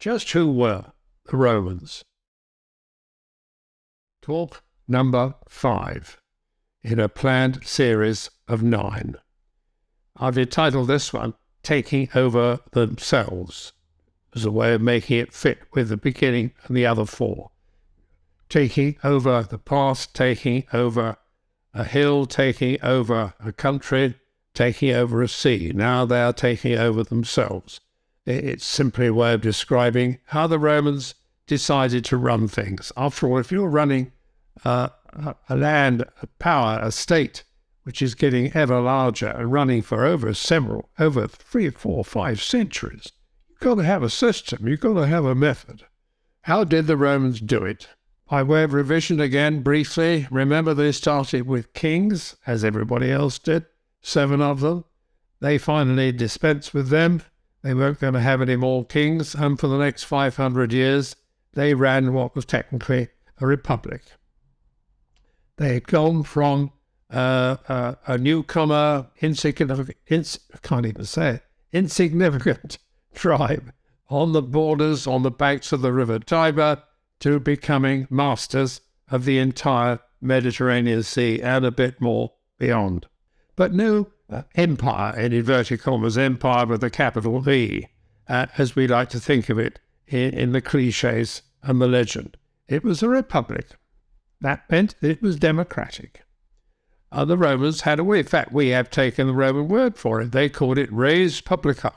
Just who were the Romans? Talk number 5 in a planned series of 9. I've entitled this one, Taking Over Themselves, as a way of making it fit with the beginning and the other 4. Taking over the past, taking over a hill, taking over a country, taking over a sea. Now they are taking over themselves. It's simply a way of describing how the Romans decided to run things. After all, if you're running a land, a power, a state, which is getting ever larger and running for over 3, 4, 5 centuries, you've got to have a system, you've got to have a method. How did the Romans do it? By way of revision again, briefly, remember they started with kings, as everybody else did, 7 of them. They finally dispensed with them. They weren't going to have any more kings, and for the next 500 years, they ran what was technically a republic. They had gone from a newcomer, insignificant tribe on the borders, on the banks of the River Tiber, to becoming masters of the entire Mediterranean Sea and a bit more beyond. But no empire, in inverted commas, empire with a capital E, as we like to think of it in the cliches and the legend. It was a republic. That meant it was democratic. The Romans had a way. In fact, we have taken the Roman word for it. They called it res publica.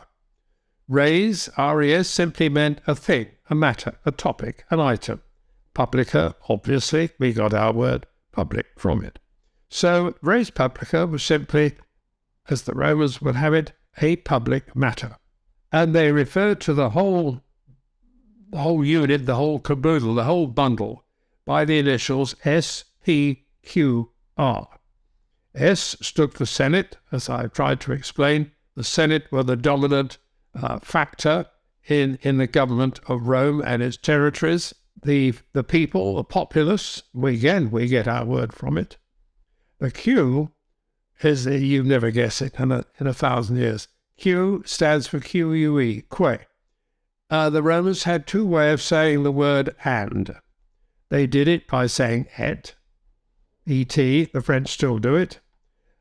Res, R-E-S, simply meant a thing, a matter, a topic, an item. Publica, obviously, we got our word public from it. So res publica was simply, as the Romans would have it, a public matter. And they referred to the whole unit, the whole caboodle, the whole bundle, by the initials S-P-Q-R. S stood for Senate, as I've tried to explain. The Senate were the dominant factor in the government of Rome and its territories. The people, the populace, we get our word from it. The Q is, you never guess it in 1,000 years. Q stands for Q-U-E, que. The Romans had 2 ways of saying the word and. They did it by saying et, E-T, the French still do it.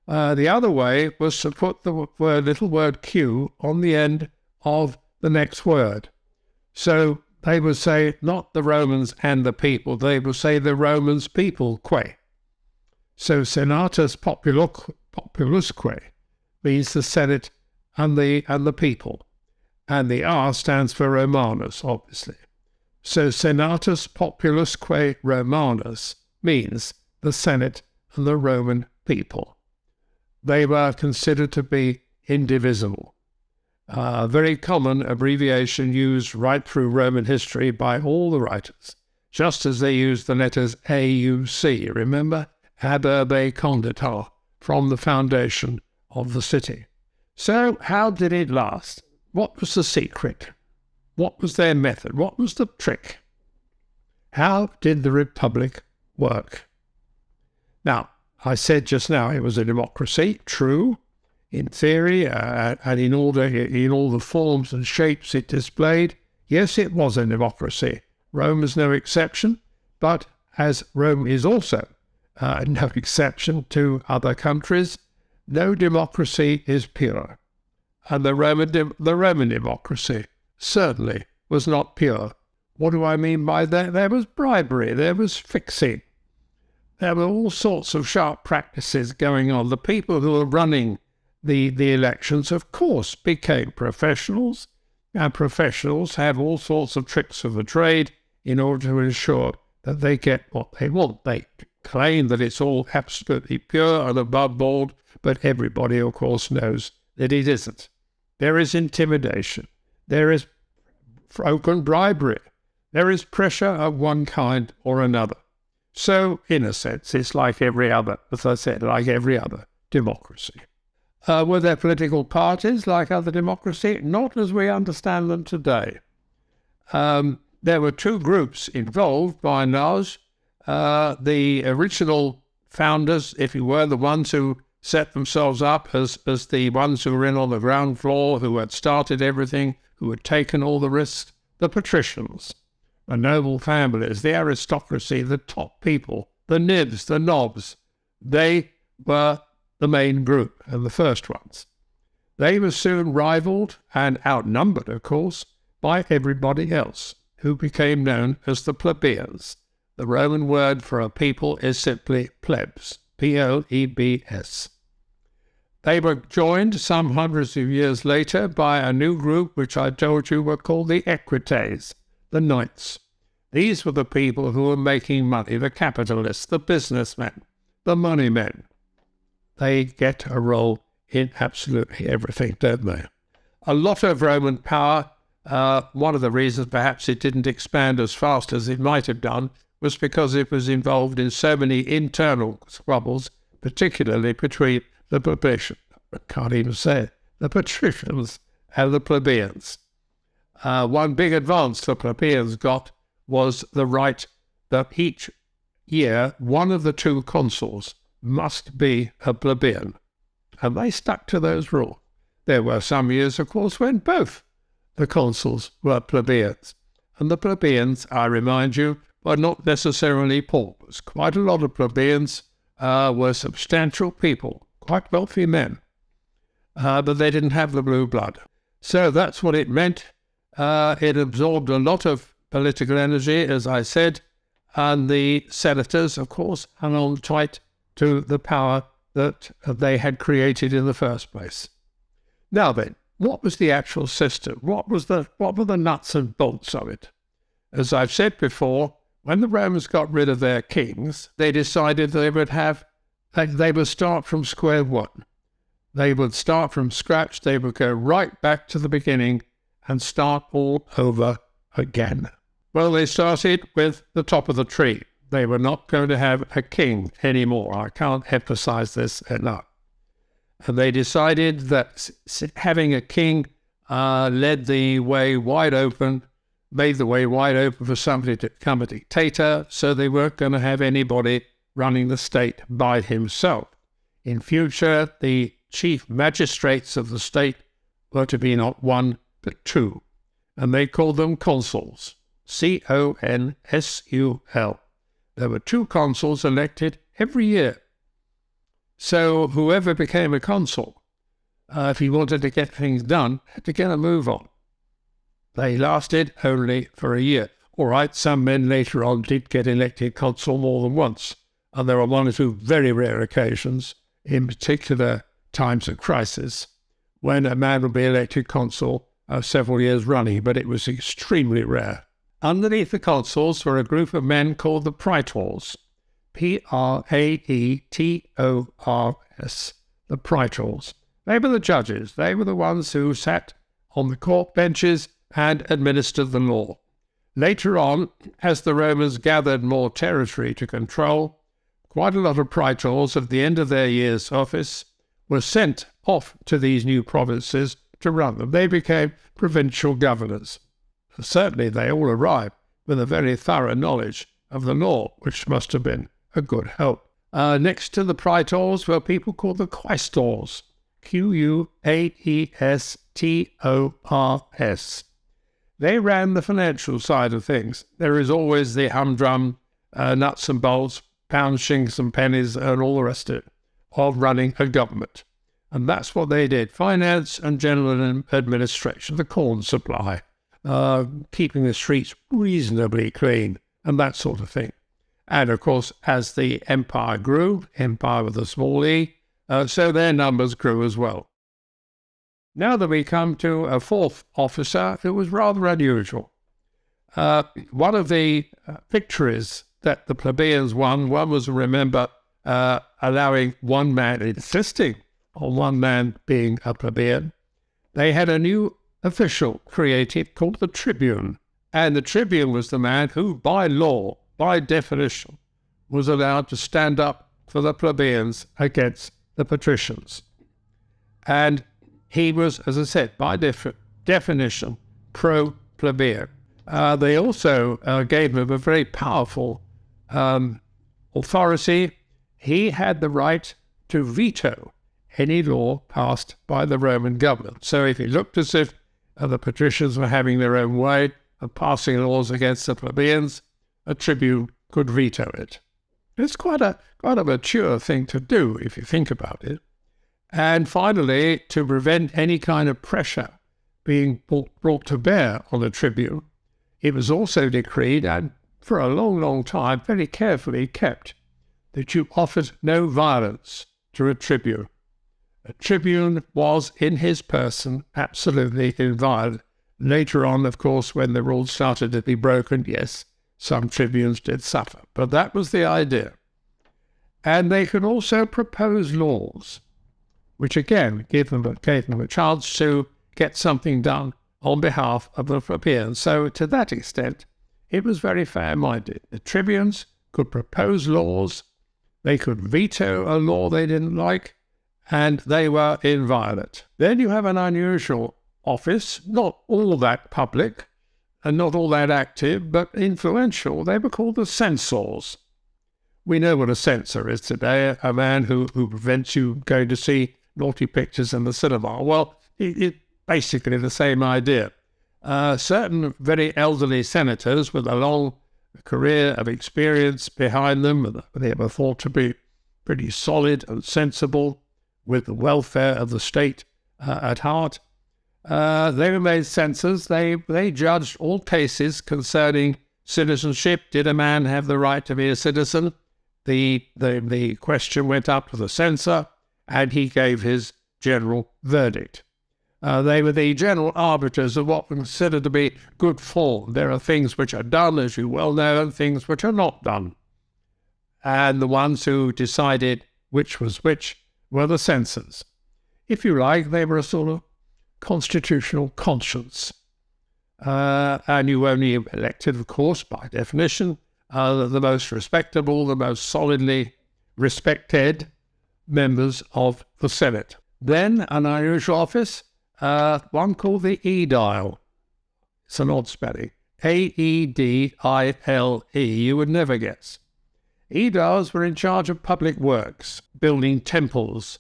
The other way was to put the little word Q on the end of the next word. So they would say not the Romans and the people, they would say the Romans people, que. So senatus populusque means the Senate and the people. And the R stands for Romanus, obviously. So senatus populusque Romanus means the Senate and the Roman people. They were considered to be indivisible. A very common abbreviation used right through Roman history by all the writers, just as they used the letters A-U-C, remember? Ab urbe condita, from the foundation of the city. So how did it last? What was the secret? What was their method? What was the trick? How did the republic work? Now, I said just now it was a democracy, true, in theory, and in all the forms and shapes it displayed. Yes, it was a democracy. Rome is no exception, but as Rome is also no exception to other countries, no democracy is pure. And the Roman democracy certainly was not pure. What do I mean by that? There was bribery, there was fixing. There were all sorts of sharp practices going on. The people who were running the elections, of course, became professionals, and professionals have all sorts of tricks of the trade in order to ensure that they get what they want. They claim that it's all absolutely pure and above board, but everybody, of course, knows that it isn't. There is intimidation. There is open bribery. There is pressure of one kind or another. So, in a sense, it's like every other, as I said, like every other democracy. Were there political parties like other democracy? Not as we understand them today. There were 2 groups involved by and large. The original founders, if you were, the ones who set themselves up as the ones who were in on the ground floor, who had started everything, who had taken all the risks, the patricians, the noble families, the aristocracy, the top people, the nibs, the knobs. They were the main group and the first ones. They were soon rivaled and outnumbered, of course, by everybody else, who became known as the plebeians. The Roman word for a people is simply plebs, P-L-E-B-S. They were joined some hundreds of years later by a new group which I told you were called the equites, the knights. These were the people who were making money, the capitalists, the businessmen, the money men. They get a role in absolutely everything, don't they? A lot of Roman power, one of the reasons perhaps it didn't expand as fast as it might have done, was because it was involved in so many internal squabbles, particularly between the patricians, I can't even say it, the patricians and the plebeians. One big advance the plebeians got was the right that each year one of the two consuls must be a plebeian. And they stuck to those rules. There were some years, of course, when both the consuls were plebeians. And the plebeians, I remind you, were not necessarily paupers. Quite a lot of plebeians were substantial people, quite wealthy men, but they didn't have the blue blood. So that's what it meant. It absorbed a lot of political energy, as I said, and the senators, of course, hung on tight to the power that they had created in the first place. Now then, what was the actual system? What were the nuts and bolts of it? As I've said before, when the Romans got rid of their kings, they decided they would start from square one. They would start from scratch. They would go right back to the beginning and start all over again. Well, they started with the top of the tree. They were not going to have a king anymore. I can't emphasize this enough. And they decided that having a king led the way wide open, made the way wide open for somebody to become a dictator, so they weren't going to have anybody running the state by himself. In future, the chief magistrates of the state were to be not one, but two, and they called them consuls, C-O-N-S-U-L. There were two consuls elected every year. So whoever became a consul, if he wanted to get things done, had to get a move on. They lasted only for a year. All right, some men later on did get elected consul more than once, and there are one or two very rare occasions, in particular times of crisis, when a man would be elected consul several years running, but it was extremely rare. Underneath the consuls were a group of men called the praetors, P-R-A-E-T-O-R-S, the praetors. They were the judges. They were the ones who sat on the court benches and administered the law. Later on, as the Romans gathered more territory to control, quite a lot of praetors at the end of their year's office were sent off to these new provinces to run them. They became provincial governors. Certainly they all arrived with a very thorough knowledge of the law, which must have been a good help. Next to the praetors were people called the quaestors, Q-U-A-E-S-T-O-R-S. They ran the financial side of things. There is always the humdrum, nuts and bolts, pounds, shillings and pennies, and all the rest of it, of running a government. And that's what they did, finance and general administration, the corn supply, keeping the streets reasonably clean, and that sort of thing. And of course, as the empire grew, empire with a small e, so their numbers grew as well. Now that we come to a fourth officer, it was rather unusual. One of the victories that the plebeians won, one was, remember, allowing one man, insisting on one man being a plebeian. They had a new official created called the tribune, and the tribune was the man who, by law, by definition, was allowed to stand up for the plebeians against the patricians. And he was, as I said, by definition, pro-plebeian. They also gave him a very powerful authority. He had the right to veto any law passed by the Roman government. So if it looked as if the patricians were having their own way, of passing laws against the plebeians, a tribune could veto it. It's quite a mature thing to do if you think about it. And finally, to prevent any kind of pressure being brought to bear on the tribune, it was also decreed, and for a long, long time, very carefully kept, that you offered no violence to a tribune. A tribune was, in his person, absolutely inviolate. Later on, of course, when the rules started to be broken, yes, some tribunes did suffer. But that was the idea. And they could also propose laws, which again gave them a chance to get something done on behalf of the plebeians. So to that extent, it was very fair-minded. The tribunes could propose laws, they could veto a law they didn't like, and they were inviolate. Then you have an unusual office, not all that public and not all that active, but influential. They were called the censors. We know what a censor is today, a man who prevents you going to see naughty pictures in the cinema. Well, it's basically the same idea. Certain very elderly senators with a long career of experience behind them, they were thought to be pretty solid and sensible, with the welfare of the state at heart. They were made censors. They judged all cases concerning citizenship. Did a man have the right to be a citizen? The question went up to the censor, and he gave his general verdict. They were the general arbiters of what was considered to be good form. There are things which are done, as you well know, and things which are not done. And the ones who decided which was which were the censors. If you like, they were a sort of constitutional conscience. And you only elected, of course, by definition, the most respectable, the most solidly respected members of the Senate. Then an unusual office, one called the aedile. It's an odd spelling. A-E-D-I-L-E. You would never guess. Aediles were in charge of public works, building temples,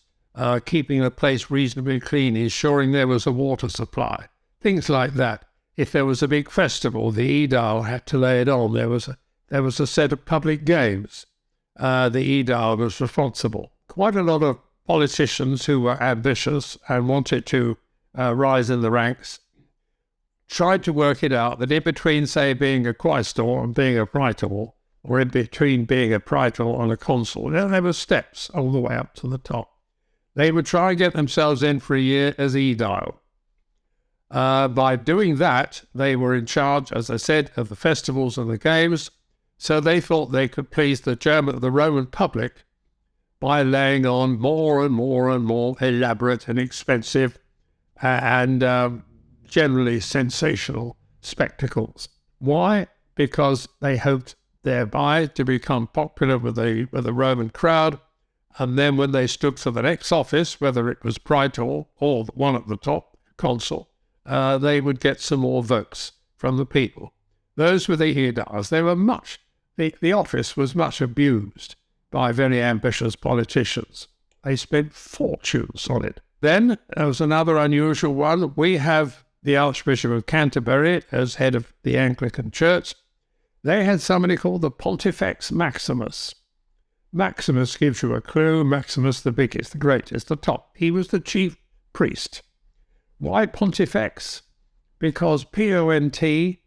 keeping a place reasonably clean, ensuring there was a water supply, things like that. If there was a big festival, the aedile had to lay it on. There was a set of public games. The aedile was responsible. Quite a lot of politicians who were ambitious and wanted to rise in the ranks tried to work it out that in between, say, being a quaestor and being a praetor, or in between being a praetor and a consul, there were steps all the way up to the top. They would try and get themselves in for a year as aedile. By doing that, they were in charge, as I said, of the festivals and the games, so they thought they could please the Roman public by laying on more and more and more elaborate and expensive and generally sensational spectacles. Why? Because they hoped thereby to become popular with the Roman crowd, and then when they stood for the next office, whether it was praetor or the one at the top, consul, they would get some more votes from the people. Those were the aediles. The office was much abused by very ambitious politicians. They spent fortunes on it. Then there was another unusual one. We have the Archbishop of Canterbury as head of the Anglican Church. They had somebody called the Ponteifex Maximus. Maximus gives you a clue. Maximus the biggest, the greatest, the top. He was the chief priest. Why Pontifex? Because P-O-N-T,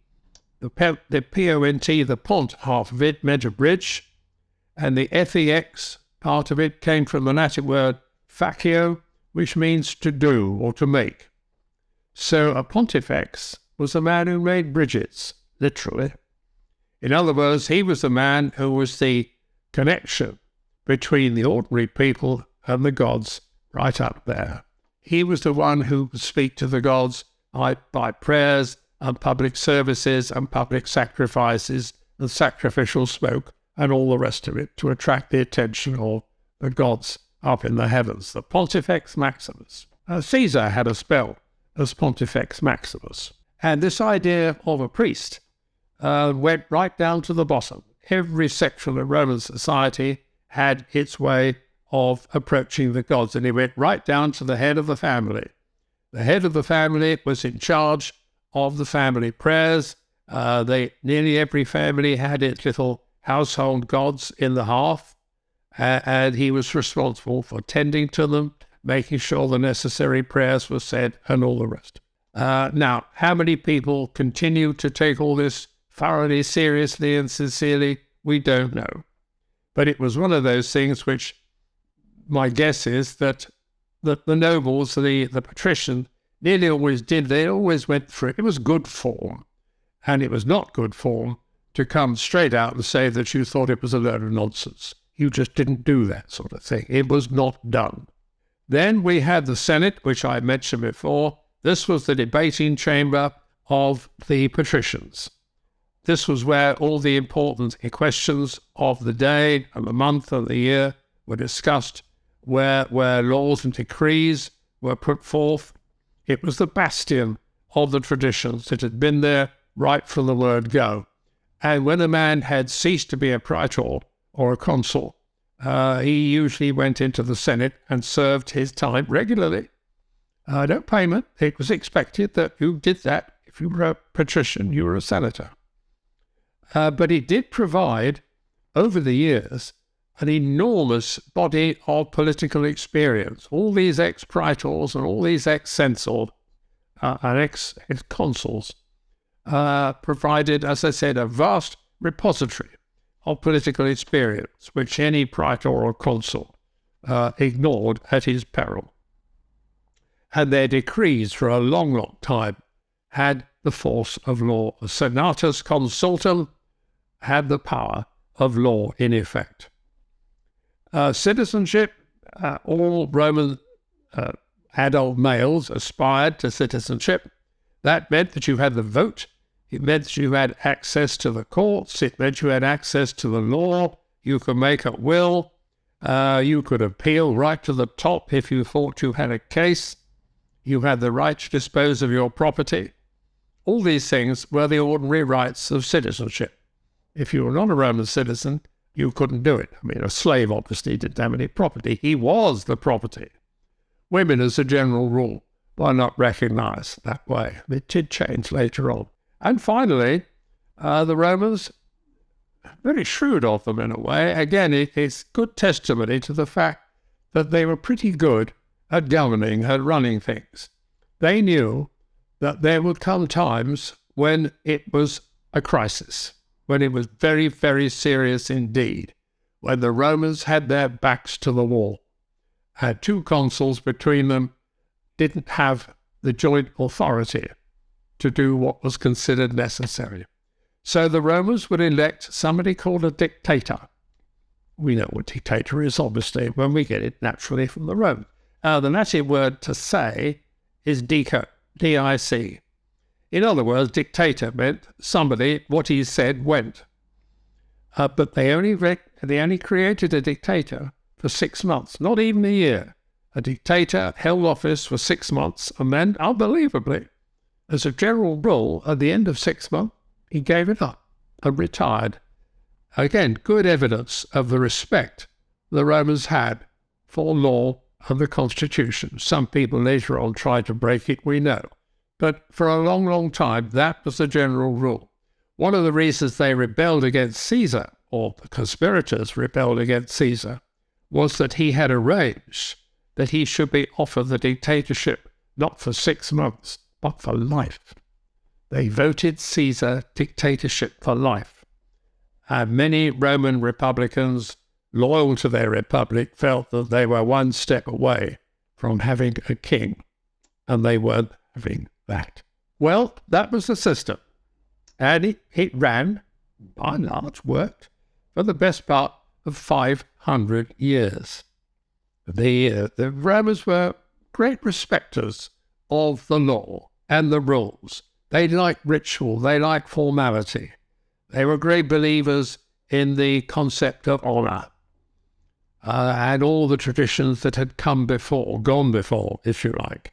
the P-O-N-T, the pont half of it meant a bridge, and the F-E-X part of it came from the Latin word facio, which means to do or to make. So a Pontifex was a man who made bridges, literally. In other words, he was the man who was the connection between the ordinary people and the gods right up there. He was the one who could speak to the gods by prayers and public services and public sacrifices and sacrificial smoke and all the rest of it to attract the attention of the gods up in the heavens. The Pontifex Maximus. Caesar had a spell as Pontifex Maximus. And this idea of a priest went right down to the bottom. Every section of Roman society had its way of approaching the gods, and it went right down to the head of the family. The head of the family was in charge of the family prayers Nearly every family had its little household gods in the hearth, and he was responsible for tending to them, making sure the necessary prayers were said, and all the rest. Now, how many people continue to take all this thoroughly, seriously, and sincerely? We don't know. But it was one of those things which my guess is that the nobles, the patricians, nearly always did. They always went through it. It was good form. And it was not good form to come straight out and say that you thought it was a load of nonsense. You just didn't do that sort of thing. It was not done. Then we had the Senate, which I mentioned before. This was the debating chamber of the patricians. This was where all the important questions of the day and the month and the year were discussed, where laws and decrees were put forth. It was the bastion of the traditions. It had been there right from the word go. And when a man had ceased to be a praetor or a consul, he usually went into the Senate and served his time regularly. No payment. It was expected that you did that. If you were a patrician, you were a senator. But it did provide, over the years, an enormous body of political experience. All these ex-praetors and all these ex-censors and ex-consuls provided, as I said, a vast repository of political experience, which any praetor or consul ignored at his peril. And their decrees for a long, long time had the force of law. The senatus consultum had the power of law in effect. Citizenship, all Roman adult males aspired to citizenship. That meant that you had the vote. It meant that you had access to the courts. It meant you had access to the law. You could make a will. You could appeal right to the top if you thought you had a case. You had the right to dispose of your property. All these things were the ordinary rights of citizenship. If you were not a Roman citizen, you couldn't do it. I mean, a slave obviously didn't have any property. He was the property. Women, as a general rule, were not recognized that way. It did change later on. And finally, the Romans, very shrewd of them in a way. Again, it's good testimony to the fact that they were pretty good at governing and running things. They knew that there would come times when it was a crisis, when it was very, very serious indeed, when the Romans had their backs to the wall, had two consuls between them, didn't have the joint authority to do what was considered necessary. So the Romans would elect somebody called a dictator. We know what dictator is, obviously, when we get it naturally from the Romans. The Latin word to say is dico, D-I-C. In other words, dictator meant somebody, what he said went. But they only created a dictator for 6 months, not even a year. A dictator held office for 6 months, and then, unbelievably, as a general rule, at the end of 6 months, he gave it up and retired. Again, good evidence of the respect the Romans had for law and the Constitution. Some people later on tried to break it, we know. But for a long, long time, that was the general rule. One of the reasons they rebelled against Caesar, or the conspirators rebelled against Caesar, was that he had arranged that he should be offered the dictatorship, not for 6 months, but for life. They voted Caesar dictatorship for life. And many Roman republicans, loyal to their republic, felt that they were one step away from having a king, and they weren't having that. Well, that was the system. And it ran, by and large, worked for the best part of 500 years. The Romans were great respecters of the law and the rules. They liked ritual, they liked formality. They were great believers in the concept of honor and all the traditions that had come before, gone before, if you like.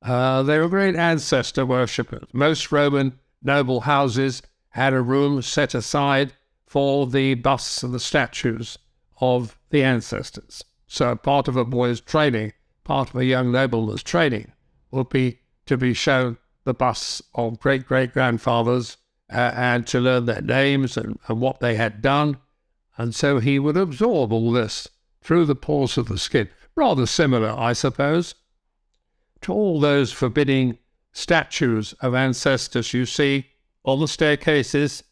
They were great ancestor worshippers. Most Roman noble houses had a room set aside for the busts and the statues of the ancestors. So part of a boy's training, part of a young nobleman's training, would be to be shown the busts of great-great-grandfathers and to learn their names and what they had done. And so he would absorb all this through the pores of the skin. Rather similar, I suppose, to all those forbidding statues of ancestors you see on the staircases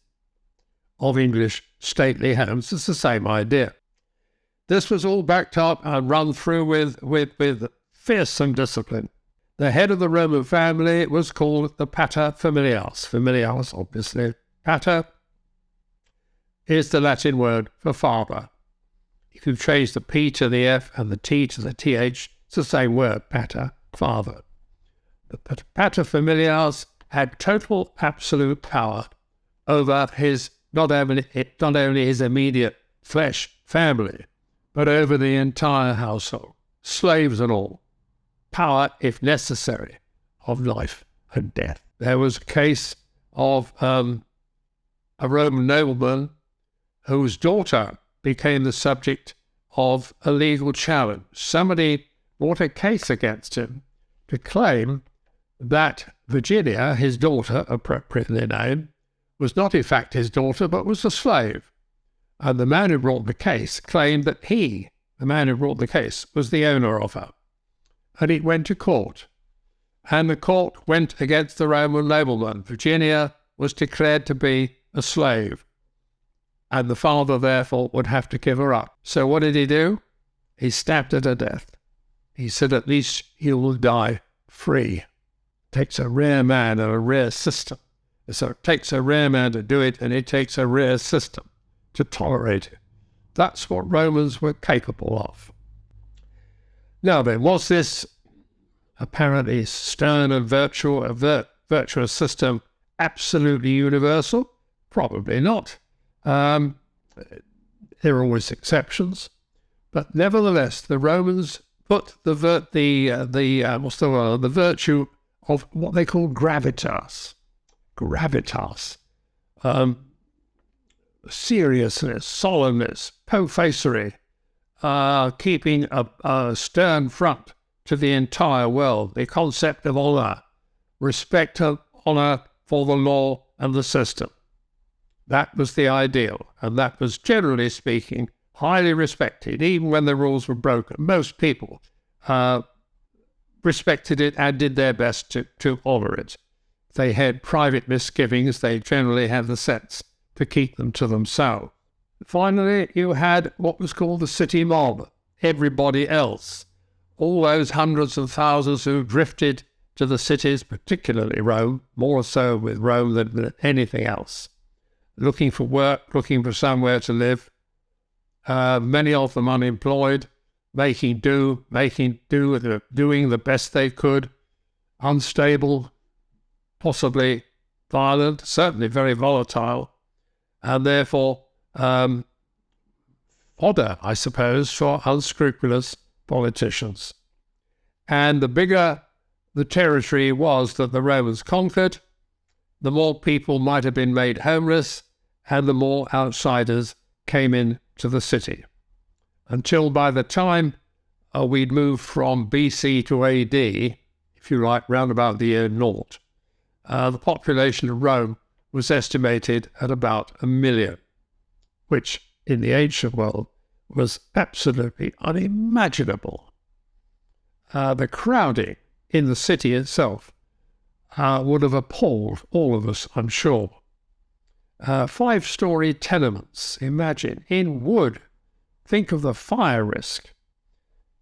of English stately homes. It's the same idea. This was all backed up and run through with fearsome discipline. The head of the Roman family was called the Paterfamilias. Familias, obviously. Pater is the Latin word for father. If you change the P to the F and the T to the TH, it's the same word, pater, father. The Paterfamilias had total absolute power over his not only his immediate flesh family, but over the entire household, slaves and all. Power, if necessary, of life and death. There was a case of a Roman nobleman whose daughter became the subject of a legal challenge. Somebody brought a case against him to claim that Virginia, his daughter, appropriately named, was not in fact his daughter, but was a slave. And the man who brought the case claimed that he, the man who brought the case, was the owner of her. And it went to court. And the court went against the Roman nobleman. Virginia was declared to be a slave. And the father, therefore, would have to give her up. So what did he do? He stabbed her to death. He said, at least you will die free. It takes a rare man and a rare system. So it takes a rare man to do it, and it takes a rare system to tolerate it. That's what Romans were capable of. Now then, was this apparently stern and virtuous system absolutely universal? Probably not. There are always exceptions, but nevertheless, the Romans put the virtue of what they call gravitas, seriousness, solemnness, po-facery, keeping a stern front to the entire world, the concept of honour, respect and honour for the law and the system. That was the ideal, and that was, generally speaking, highly respected, even when the rules were broken. Most people respected it and did their best to honour it. If they had private misgivings, they generally had the sense to keep them to themselves. Finally, you had what was called the city mob, everybody else. All those hundreds of thousands who drifted to the cities, particularly Rome, more so with Rome than anything else, looking for work, looking for somewhere to live, many of them unemployed, making do, doing the best they could, unstable, possibly violent, certainly very volatile, and therefore fodder, I suppose, for unscrupulous politicians. And the bigger the territory was that the Romans conquered, the more people might have been made homeless, and the more outsiders came into the city. Until by the time we'd moved from BC to AD, if you like, round about the year 0, the population of Rome was estimated at about 1 million, which in the ancient world was absolutely unimaginable. The crowding in the city itself would have appalled all of us, I'm sure. 5-story tenements, imagine, in wood. Think of the fire risk.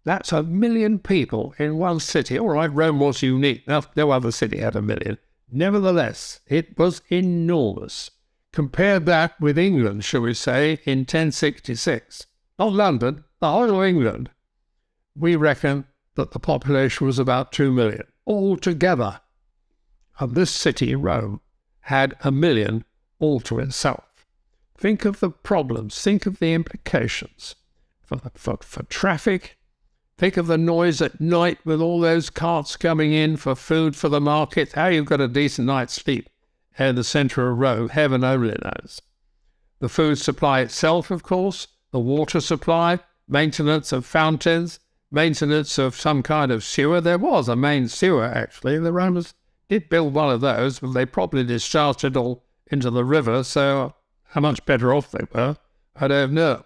That's 1 million people in one city. All right, Rome was unique. No other city had 1 million. Nevertheless, it was enormous. Compare that with England, shall we say, in 1066. Not London, the whole of England. We reckon that the population was about 2 million altogether. And this city, Rome, had 1 million all to itself. Think of the problems, think of the implications for traffic. Think of the noise at night with all those carts coming in for food for the market. How you've got a decent night's sleep in the centre of Rome, heaven only knows. The food supply itself, of course, the water supply, maintenance of fountains, maintenance of some kind of sewer. There was a main sewer, actually. The Romans did build one of those, but they probably discharged it all into the river, so how much better off they were, I don't know.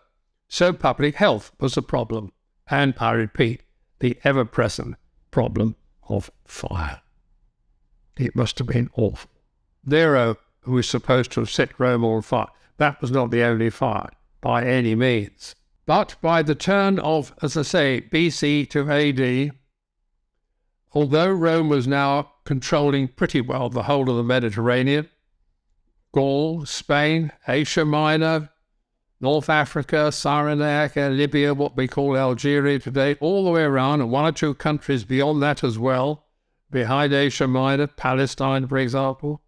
So public health was a problem, and I repeat, the ever-present problem of fire. It must have been awful. Nero, who was supposed to have set Rome on fire, that was not the only fire, by any means. But by the turn of, as I say, BC to AD, although Rome was now controlling pretty well the whole of the Mediterranean, Gaul, Spain, Asia Minor, North Africa, Cyrenaica, Libya, what we call Algeria today, all the way around, and one or two countries beyond that as well, behind Asia Minor, Palestine, for example.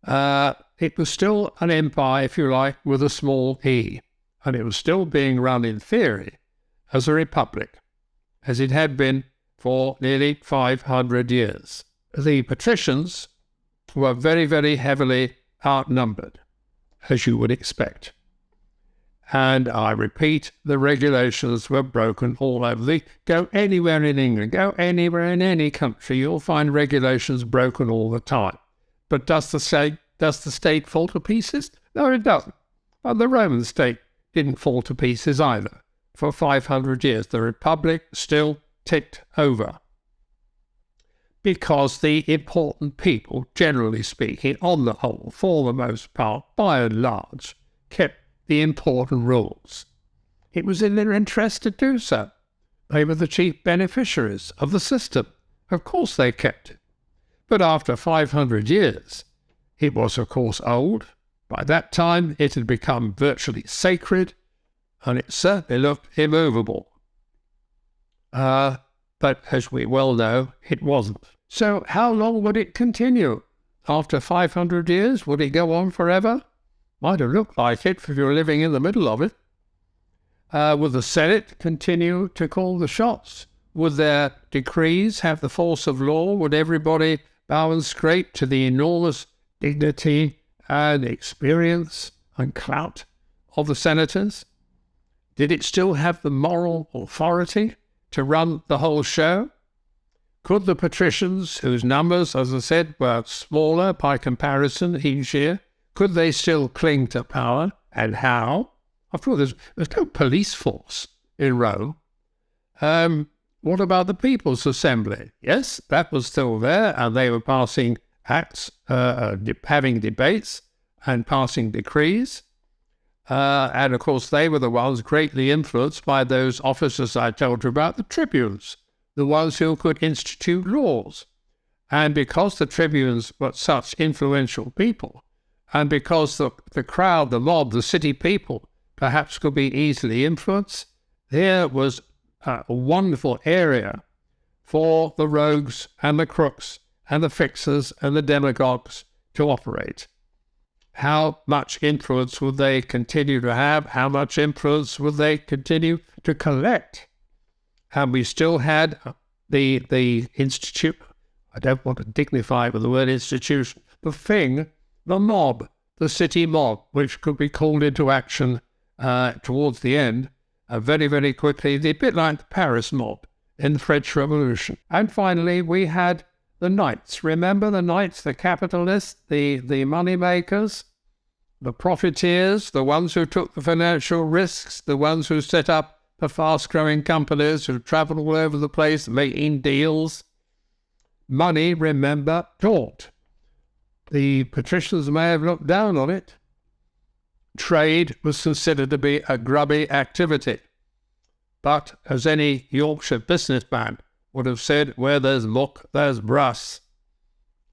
It was still an empire, if you like, with a small e, and it was still being run in theory as a republic, as it had been for nearly 500 years. The patricians were very, very heavily outnumbered, as you would expect. And I repeat, the regulations were broken all over. Go anywhere in England, go anywhere in any country, you'll find regulations broken all the time. But does the state fall to pieces? No, it doesn't. And the Roman state didn't fall to pieces either. For 500 years, the Republic still ticked over. Because the important people, generally speaking, on the whole, for the most part, by and large, kept the important rules. It was in their interest to do so. They were the chief beneficiaries of the system. Of course they kept it. But after 500 years, it was of course old. By that time, it had become virtually sacred, and it certainly looked immovable. But as we well know, it wasn't. So how long would it continue? After 500 years, would it go on forever? Might have looked like it if you were living in the middle of it. Would the Senate continue to call the shots? Would their decrees have the force of law? Would everybody bow and scrape to the enormous dignity and experience and clout of the senators? Did it still have the moral authority to run the whole show? Could the patricians, whose numbers, as I said, were smaller by comparison each year, could they still cling to power, and how? Of course, there's no police force in Rome. What about the People's Assembly? Yes, that was still there, and they were passing acts, having debates and passing decrees. And of course, they were the ones greatly influenced by those officers I told you about, the tribunes, the ones who could institute laws. And because the tribunes were such influential people, and because the crowd, the mob, the city people perhaps could be easily influenced, there was a wonderful area for the rogues and the crooks and the fixers and the demagogues to operate. How much influence would they continue to have? How much influence would they continue to collect? And we still had the institute, I don't want to dignify with the word institution, the thing, the mob, the city mob, which could be called into action towards the end, very, very quickly, a bit like the Paris mob in the French Revolution. And finally, we had the knights. Remember the knights, the capitalists, the money makers, the profiteers, the ones who took the financial risks, the ones who set up the fast-growing companies, who traveled all over the place making deals. Money, remember, taught. The patricians may have looked down on it. Trade was considered to be a grubby activity. But, as any Yorkshire businessman would have said, where there's muck, there's brass.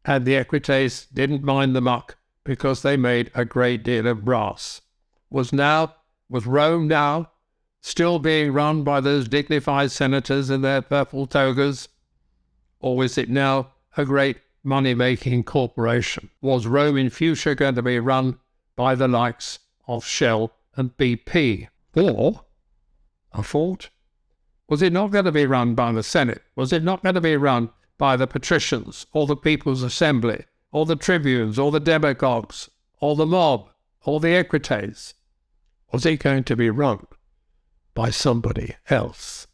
And the equites didn't mind the muck because they made a great deal of brass. Was Rome now still being run by those dignified senators in their purple togas? Or is it now a great money-making corporation? Was Rome in future going to be run by the likes of Shell and BP? Or, I thought, was it not going to be run by the Senate? Was it not going to be run by the patricians, or the People's Assembly, or the tribunes, or the demagogues, or the mob, or the equites? Was it going to be run by somebody else?